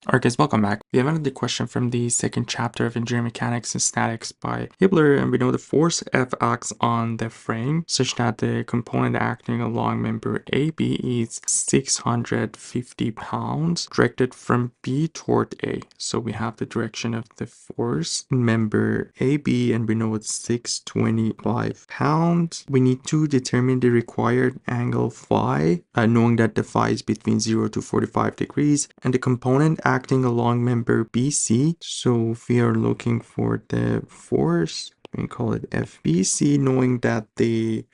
Alright guys, welcome back. We have another question from the second chapter of Engineering Mechanics and Statics by Hibbeler, and we know the force F acts on the frame such that the component acting along member AB is 650 pounds directed from B toward A. So we have the direction of the force in member AB and we know it's 625 pounds. We need to determine the required angle phi, knowing that the phi is between 0 to 45 degrees, and the component acting along member BC. So if we are looking for the force, we can call it FBC, knowing that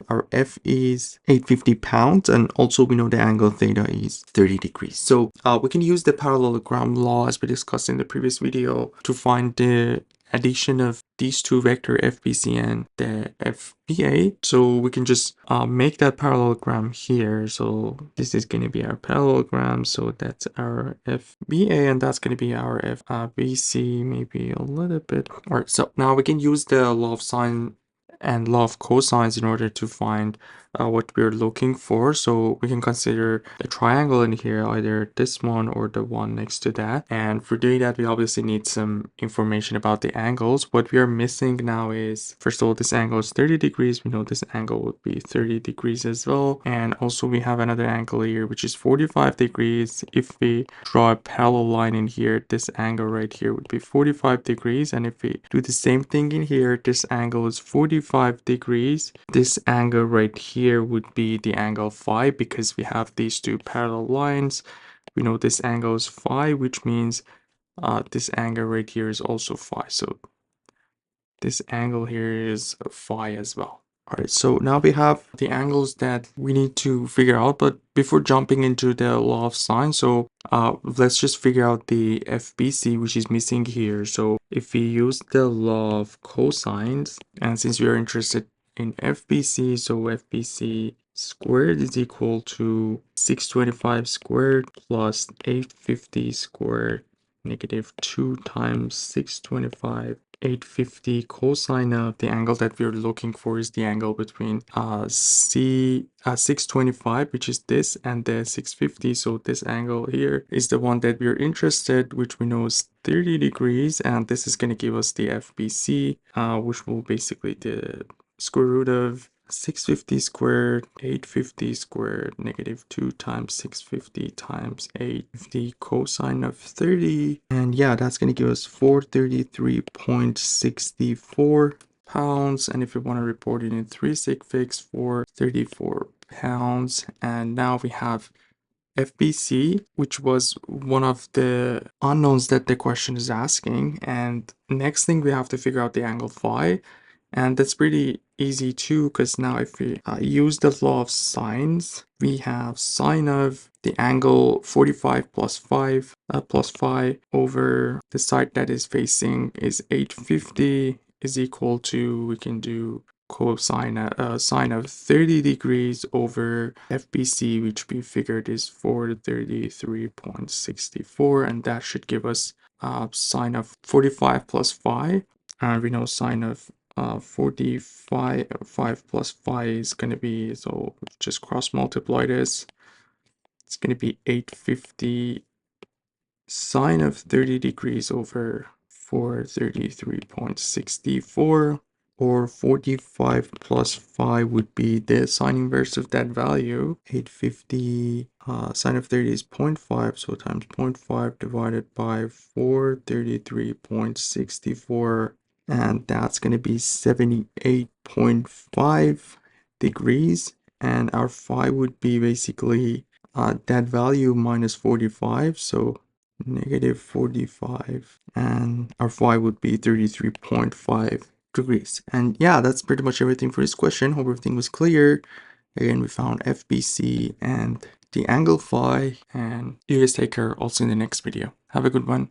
our F is 850 pounds, and also we know the angle theta is 30 degrees. So we can use the parallelogram law as we discussed in the previous video to find the addition of these two vector FBC and the FBA. So we can just make that parallelogram here. So this is going to be our parallelogram. So that's our FBA and that's going to be our FBC, maybe a little bit. All right, so now we can use the law of sine and law of cosines in order to find what we're looking for. So we can consider a triangle in here, either this one or the one next to that. And for doing that, we obviously need some information about the angles. What we are missing now is, first of all, this angle is 30 degrees. We know this angle would be 30 degrees as well. And also we have another angle here, which is 45 degrees. If we draw a parallel line in here, this angle right here would be 45 degrees. And if we do the same thing in here, this angle is 45 degrees. This angle right here would be the angle phi because we have these two parallel lines. We know this angle is phi, which means this angle right here is also phi. So this angle here is phi as well. All right, so now we have the angles that we need to figure out, but before jumping into the law of sine, so let's just figure out the FBC, which is missing here. So if we use the law of cosines, and since we are interested in FBC, so FBC squared is equal to 625 squared plus 850 squared negative 2 times 625. 850 cosine of the angle that we're looking for is the angle between 625, which is this, and the 650. So this angle here is the one that we're interested, which we know is 30 degrees, and this is going to give us the FBC, which will basically the square root of 650 squared, 850 squared, negative 2 times 650 times 850 cosine of 30. And yeah, that's going to give us 433.64 pounds. And if we want to report it in 3 sig figs, 434 pounds. And now we have FBC, which was one of the unknowns that the question is asking. And next thing we have to figure out the angle phi. And that's pretty easy too, because now if we use the law of sines, we have sine of the angle 45 plus 5 plus phi over the side that is facing is 850 is equal to, we can do cosine sine of 30 degrees over FBC, which we figured is 433.64, and that should give us sine of 45 plus phi, and we know sine of 45 plus phi is going to be, so just cross multiply this, it's going to be 850 sine of 30 degrees over 433.64, or 45 plus phi would be the sine inverse of that value. 850 sine of 30 is 0.5, so times 0.5 divided by 433.64, and that's going to be 78.5 degrees, and our phi would be basically that value minus 45, so negative 45, and our phi would be 33.5 degrees. And yeah, that's pretty much everything for this question. Hope everything was clear. Again, we found FBC and the angle phi, and you guys take care. I'll see you in the next video. Have a good one.